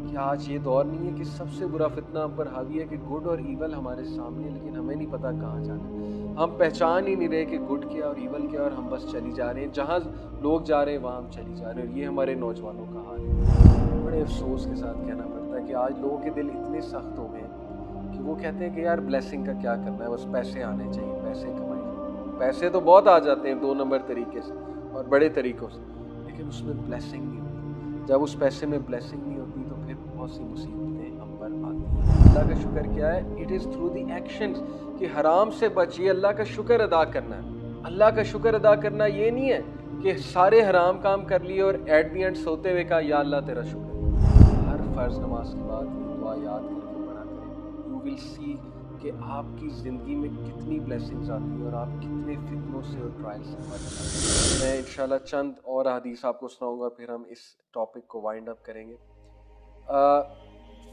کیا آج یہ دور نہیں ہے کہ سب سے برا فتنہ ہم پر حاوی ہے کہ گڈ اور ایول ہمارے سامنے، لیکن ہمیں نہیں پتا کہاں جانا ہے۔ ہم پہچان ہی نہیں رہے کہ گڈ کیا اور ایول کیا، اور ہم بس چلی جا رہے ہیں، جہاں لوگ جا رہے ہیں وہاں ہم چلی جا رہے ہیں، اور یہ ہمارے نوجوانوں کا حال ہے۔ بڑے افسوس کے ساتھ کہنا پڑتا ہے کہ آج لوگوں کے دل اتنے سخت ہو گئے ہیں کہ وہ کہتے ہیں کہ یار بلیسنگ کا کیا کرنا ہے، بس پیسے آنے چاہیے، پیسے کمائے جائیں۔ پیسے تو بہت آ جاتے ہیں 2 نمبر طریقے سے اور بڑے طریقوں سے، لیکن اس میں بلیسنگ نہیں ہوتی۔ جب اس پیسے میں بلیسنگ نہیں ہوتی تو پھر بہت سی مصیبتیں ہم پر آتی ہیں۔ اللہ کا شکر کیا ہے؟ It is through the actions, کہ حرام سے بچیے، اللہ کا شکر ادا کرنا ہے۔ اللہ کا شکر ادا کرنا یہ نہیں ہے کہ سارے حرام کام کر لیے اور ایٹ دی اینڈ سوتے ہوئے کہا یا اللہ تیرا شکر۔ ہر فرض نماز کے بعد یہ دعا یاد کر کے پڑھا کریں۔ یو ول سی کہ آپ کی زندگی میں کتنی بلیسنگز آتی ہیں اور آپ کتنے فتنوں سے اور ٹرائل سے بچ جاتے ہیں۔ میں انشاءاللہ چند اور حدیث آپ کو سناؤں گا، پھر ہم اس ٹاپک کو وائنڈ اپ کریں گے۔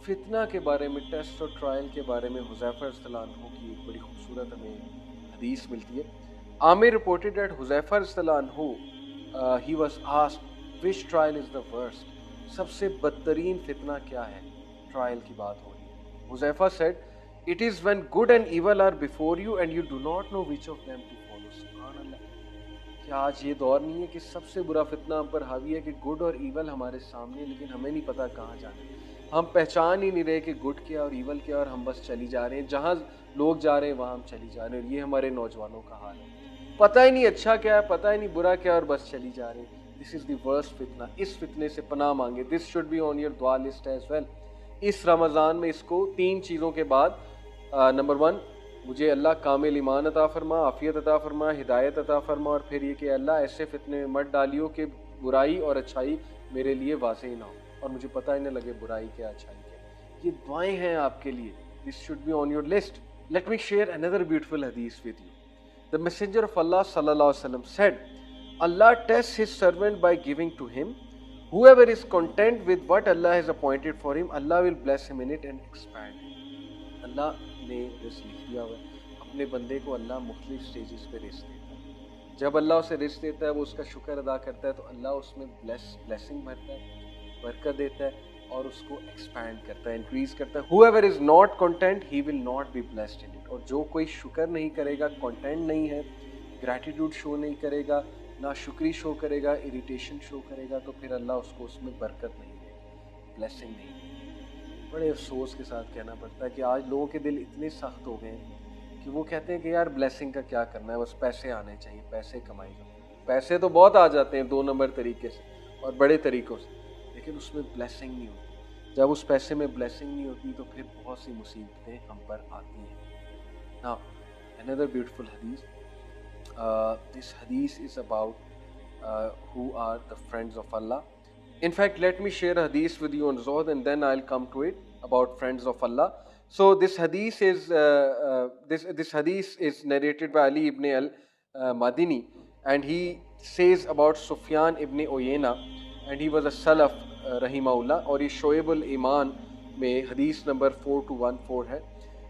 فتنہ کے بارے میں، ٹیسٹ اور ٹرائل کے بارے میں حذیفہ رضی اللہ عنہ کی ایک بڑی خوبصورت ہمیں حدیث ملتی ہے۔ عامر reported that حذیفہ رضی اللہ عنہ he was asked which trial is the worst، سب سے بدترین فتنہ کیا ہے؟ ٹرائل کی بات ہو رہی ہے۔ Huzaifa said it is when good and evil are before you and you do not know which of them to follow۔ سبحان اللہ! کیا آج یہ دور نہیں ہے کہ سب سے برا فتنہ ہم پر حاوی ہے کہ گڈ اور ایول ہمارے سامنے، لیکن ہمیں نہیں پتا کہاں جانا ہے۔ ہم پہچان ہی نہیں رہے کہ گڈ کیا اور ایول کیا، اور ہم بس چلی جا رہے ہیں، جہاں لوگ جا رہے ہیں وہاں ہم چلی جا رہے ہیں، اور یہ ہمارے نوجوانوں کا حال ہے۔ پتہ ہی نہیں اچھا کیا ہے، پتہ ہی نہیں برا کیا، اور بس چلی جا رہے ہیں۔ دس از دی ورسٹ فتنہ۔ اس فتنے سے پناہ مانگے۔ This should be on your دعا لسٹ ایز ویل۔ اس رمضان میں اس کو 3 چیزوں کے بعد، نمبر 1، مجھے اللہ کامل ایمان عطا فرما، عافیت عطا فرما، ہدایت عطا فرما، اور پھر یہ کہ اللہ ایسے فتنے میں مت ڈالیو کہ برائی اور اچھائی میرے لیے واضح نہ ہو اور مجھے پتہ ہی نہ لگے برائی کیا اچھائی کیا۔ یہ دعائیں ہیں آپ کے لیے۔ This should be on your list. Let me share another beautiful hadith with you. The messenger of Allah sallallahu alaihi wasallam said, Allah tests his servant by giving to him. Whoever is content with what Allah has appointed for him, Allah will bless him in it and expand him. اللہ نے رزق لکھ دیا ہوا ہے، اپنے بندے کو اللہ مختلف سٹیجز پہ رزق دیتا ہے۔ جب اللہ اسے رزق دیتا ہے، وہ اس کا شکر ادا کرتا ہے تو اللہ اس میں بلیسنگ بھرتا ہے، برکت دیتا ہے، اور اس کو ایکسپینڈ کرتا ہے، انکریز کرتا ہے۔ whoever is not content he will not be blessed in it۔ اور جو کوئی شکر نہیں کرے گا، کنٹینٹ نہیں ہے، گریٹیٹیوڈ شو نہیں کرے گا، ناشکری شو کرے گا، اریٹیشن شو کرے گا، تو پھر اللہ اس کو اس میں برکت نہیں دے گا، بلیسنگ نہیں دے گا۔ بڑے افسوس کے ساتھ کہنا پڑتا ہے کہ آج لوگوں کے دل اتنے سخت ہو گئے ہیں کہ وہ کہتے ہیں کہ یار بلیسنگ کا کیا کرنا ہے، بس پیسے آنے چاہیے، پیسے کمائی جائیں۔ پیسے تو بہت آ جاتے ہیں 2 نمبر طریقے سے اور بڑے طریقوں سے، لیکن اس میں بلیسنگ نہیں ہوتی۔ جب اس پیسے میں بلیسنگ نہیں ہوتی تو پھر بہت سی مصیبتیں ہم پر آتی ہیں۔ Now, another beautiful hadith. This hadith is about who are the friends of Allah. In fact, let me share a hadith with you on Zuhd and then I'll come to it about friends of Allah. So this hadith is this hadith is narrated by Ali ibn al-Madini, and he says about Sufyan ibn Uyayna, and he was a Salaf rahimahullah, اور یہ شعب الایمان میں حدیث number 4214 ہے۔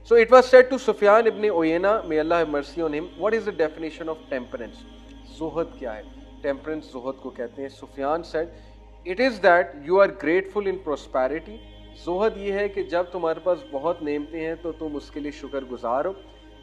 So it was said to Sufyan ibn Uyayna, may Allah have mercy on him, what is the definition of temperance؟ زہد کیا ہے؟ Temperance زہد کو کہتے ہیں۔ سفیان said, it is that you are grateful in prosperity۔ زہد یہ ہے کہ جب تمہارے پاس بہت نعمتیں ہیں تو تم اس کے لیے شکر گزار ہو،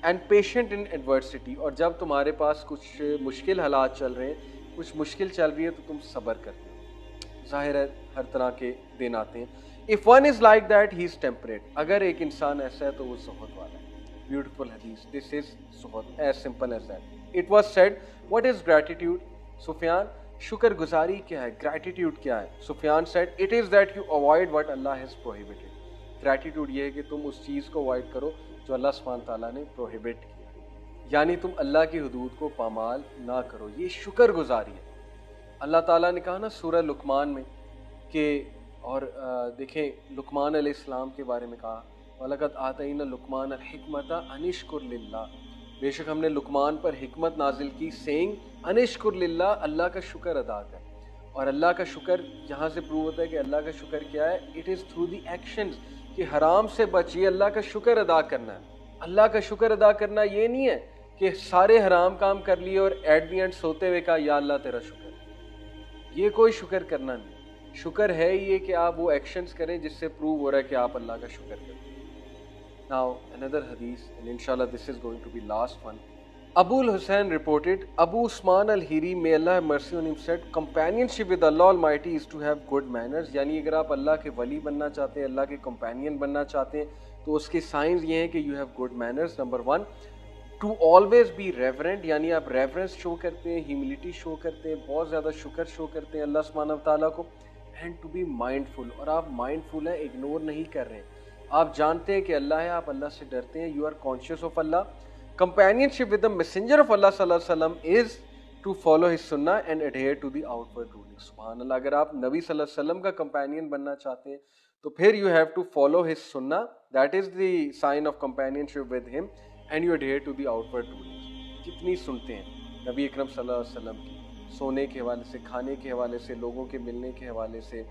and patient in adversity، اور جب تمہارے پاس کچھ مشکل حالات چل رہے ہیں، کچھ مشکل چل رہی ہے تو تم صبر کرتے ہو۔ ظاہر ہے ہر طرح کے دن آتے ہیں۔ If one is like that, he is temperate۔ اگر ایک انسان ایسا ہے تو وہ زہد والا ہے۔ Beautiful hadith. This is Zuhd, as simple as that۔ It was said, what is gratitude؟ سفیان، شکر گزاری کیا ہے؟ گریٹیٹیوڈ کیا ہے؟ سفیان said, it is that you avoid what Allah has prohibited۔ Gratitude یہ ہے کہ تم اس چیز کو اوائڈ کرو جو اللہ سبحانہ تعالیٰ نے پروہیبٹ کیا، یعنی تم اللہ کی حدود کو پامال نہ کرو، یہ شکر گزاری ہے۔ اللہ تعالیٰ نے کہا نا سورہ لقمان میں کہ، اور دیکھیں لقمان علیہ السلام کے بارے میں کہا، وَلَقَدْ آتَيْنَا لُقْمَانَ الْحِكْمَةَ أَنِ اشْكُرْ لِلَّهِ، بے شک ہم نے لقمان پر حکمت نازل کی، سینگ ان اشکر للہ، اللہ کا شکر ادا کر۔ اور اللہ کا شکر یہاں سے پروو ہوتا ہے کہ اللہ کا شکر کیا ہے؟ It is through the actions, کہ حرام سے بچیے، اللہ کا شکر ادا کرنا ہے۔ اللہ کا شکر ادا کرنا یہ نہیں ہے کہ سارے حرام کام کر لیے اور ایٹ دی اینڈ سوتے ہوئے کہا یا اللہ تیرا شکر، یہ کوئی شکر کرنا نہیں۔ شکر ہے یہ کہ آپ وہ ایکشنز کریں جس سے پروو ہو رہا ہے کہ آپ اللہ کا شکر کرتے ہیں. Now another hadith, and inshallah this is going to be last one. Abu al-Hussein reported, Abu Usman al-Hiri, may Allah have mercy on him, said, companionship with Allah Almighty is to have good manners. یعنی اگر آپ اللہ کے ولی بننا چاہتے ہیں, اللہ کے companion بننا چاہتے ہیں, تو اس کے سائنز یہ ہیں کہ you have good manners. Number one, to always be reverent, یعنی آپ ریورنس شو کرتے ہیں, ہیوملٹی شو کرتے ہیں, بہت زیادہ شکر شو کرتے ہیں اللہ سبحانہ وتعالیٰ کو. اینڈ ٹو بی مائنڈفل, اور آپ مائنڈفل ہیں, اگنور نہیں کر رہے ہیں, آپ جانتے ہیں کہ اللہ ہے, آپ اللہ سے ڈرتے ہیں, you are conscious of Allah. Companionship with the messenger of Allah صلی اللہ علیہ وسلم از ٹو فالو ہز سنہ and adhere to the outward ruling. سبحان اللہ, اگر آپ نبی صلی اللہ علیہ وسلم کا کمپینین بننا چاہتے ہیں تو پھر you have to follow his سنہ, that is the sign of companionship with him, and you adhere to the outward ruling. کتنی سنتے ہیں نبی اکرم صلی اللہ علیہ وسلم کی, سونے کے حوالے سے, کھانے کے حوالے سے, لوگوں کے ملنے کے حوالے سے,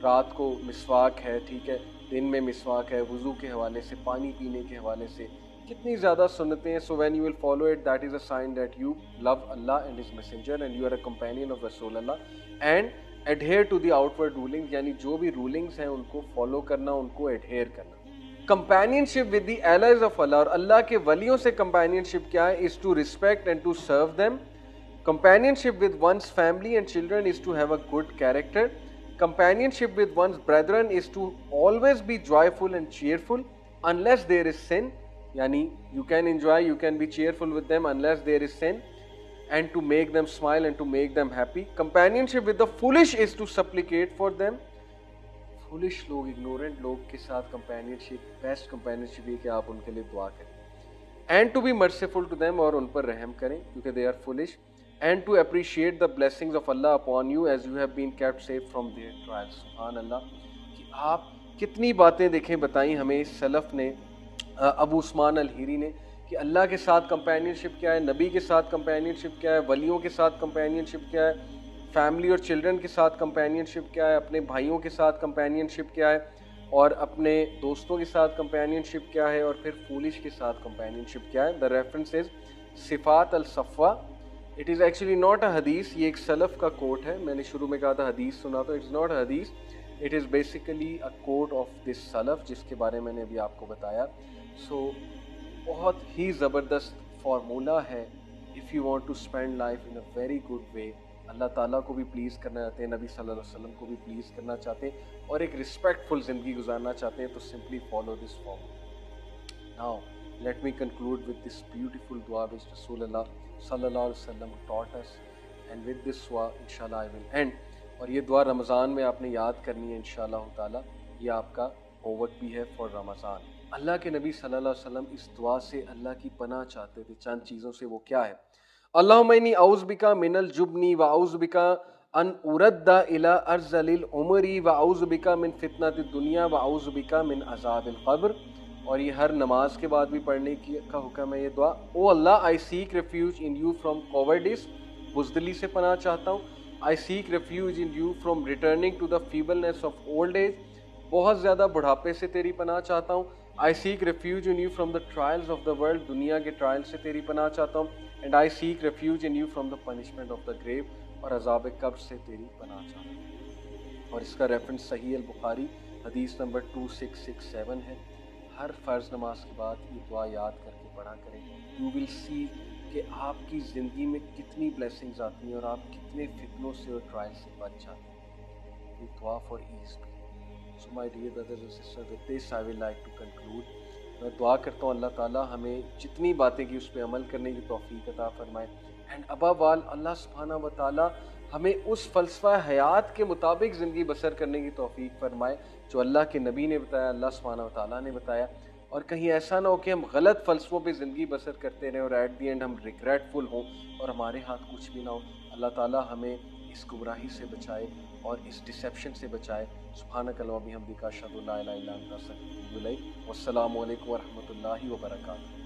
رات کو مسواک ہے, ٹھیک ہے, دن میں مسواک ہے, وضو کے حوالے سے, پانی پینے کے حوالے سے, کتنی زیادہ سنتیں ہیں. So when you will follow it, that is a sign that you love Allah and his messenger and you are a companion of رسول Allah. And adhere to the outward ruling, یعنی جو بھی رولنگس ہیں ان کو فالو کرنا, ان کو adhere کرنا. Companionship with the allies of Allah, اور اللہ کے ولیوں سے کمپینینشپ کیا ہے, is to respect and to serve them. Companionship with one's family and children is to have a good character. Companionship with one's brethren is to always be joyful and cheerful unless there is sin. Yani you can enjoy, you can be cheerful with them unless there is sin, and to make them smile and to make them happy. Companionship with the foolish is to supplicate for them. Foolish log, ignorant log کے ساتھ companionship, best companionship یہ کہ آپ ان کے لیے دعا کریں. And to be merciful to them, اور ان پر رحم کریں کیونکہ they are foolish. And to appreciate the blessings of Allah upon you as you have been kept safe from their trials. سبحان اللہ, کہ آپ کتنی باتیں دیکھیں بتائیں ہمیں سلف نے, ابو عثمان الہیری نے, کہ اللہ کے ساتھ کمپینینشپ کیا ہے, نبی کے ساتھ کمپینینشپ کیا ہے, ولیوں کے ساتھ کمپینینشپ کیا ہے, فیملی اور چلڈرن کے ساتھ کمپینینشپ کیا ہے, اپنے بھائیوں کے ساتھ کمپینینشپ کیا ہے, اور اپنے دوستوں کے ساتھ کمپینینشپ کیا ہے, اور پھر فولش کے ساتھ کمپینینشپ کیا ہے. دا ریفرنس از صفات الصفوہ. It is actually not a حدیث, یہ ایک سلف کا کوٹ ہے. میں نے شروع میں کہا تھا حدیث سنا, تو اٹس ناٹ اے حدیث, it is basically a quote of this self جس کے بارے میں نے ابھی آپ کو بتایا. سو بہت ہی زبردست فارمولہ ہے if you want to spend life in a very good way. Allah تعالیٰ کو بھی پلیز کرنا چاہتے ہیں, نبی صلی اللہ علیہ وسلم کو بھی پلیز کرنا چاہتے ہیں, اور ایک رسپیکٹفل زندگی گزارنا چاہتے ہیں, تو simply follow this formula. Now let me conclude with this beautiful dua which Rasulullah sallallahu alaihi wasallam taught us, and with this dua inshallah I will end. اور یہ دعا رمضان میں آپ نے یاد کرنی ہے انشاءاللہ تعالی, یہ آپ کا ہوم ورک بھی ہے فار رمضان. اللہ کے نبی صلی اللہ علیہ وسلم اس دعا سے اللہ کی پناہ چاہتے تھے. چند چیزوں سے, وہ کیا ہے, اللہم انی اعوذ بک من الجبن واعوذ بک ان ارد الی ارذل العمر واعوذ بک من فتنۃ الدنیا واعوذ بک من عذاب القبر. اور یہ ہر نماز کے بعد بھی پڑھنے کا حکم ہے یہ دعا. O Allah, I seek refuge in you from cowards, بزدلی سے پناہ چاہتا ہوں. I seek refuge in you from returning to the feebleness of old age, بہت زیادہ بڑھاپے سے تیری پناہ چاہتا ہوں. I seek refuge in you from the trials of the world, دنیا کے ٹرائل سے تیری پناہ چاہتا ہوں. And I seek refuge in you from the punishment of the گریو, اور عذاب قبر سے تیری پناہ چاہتا ہوں. اور اس کا ریفرنس صحیح البخاری حدیث نمبر 2667 ہے. ہر فرض نماز کے بعد یہ دعا یاد کر کے پڑھا کریں. یو ول سی کہ آپ کی زندگی میں کتنی بلیسنگز آتی ہیں اور آپ کتنے فتنوں سے اور ٹرائل سے بچ جاتے ہیں. یہ دعا فار ایز بھی. So my dear brothers and sisters, with this I will like to conclude. میں دعا کرتا ہوں اللہ تعالیٰ ہمیں جتنی باتیں کی اس پہ عمل کرنے کی توفیق عطا فرمائے, اینڈ ابو آل اللہ سبحانہ و تعالیٰ ہمیں اس فلسفہ حیات کے مطابق زندگی بسر کرنے کی توفیق فرمائے جو اللہ کے نبی نے بتایا, اللہ سبحانہ و تعالیٰ نے بتایا. اور کہیں ایسا نہ ہو کہ ہم غلط فلسفوں پہ زندگی بسر کرتے رہیں اور ایٹ دی اینڈ ہم ریگریٹفل ہوں اور ہمارے ہاتھ کچھ بھی نہ ہو. اللہ تعالیٰ ہمیں اس گمراہی سے بچائے اور اس ڈسیپشن سے بچائے. سبحانک اللہم و بحمدک اشہد ان لا الہ الا انت استغفرک و اتوب الیک. والسلام علیکم ورحمۃ اللہ وبرکاتہ.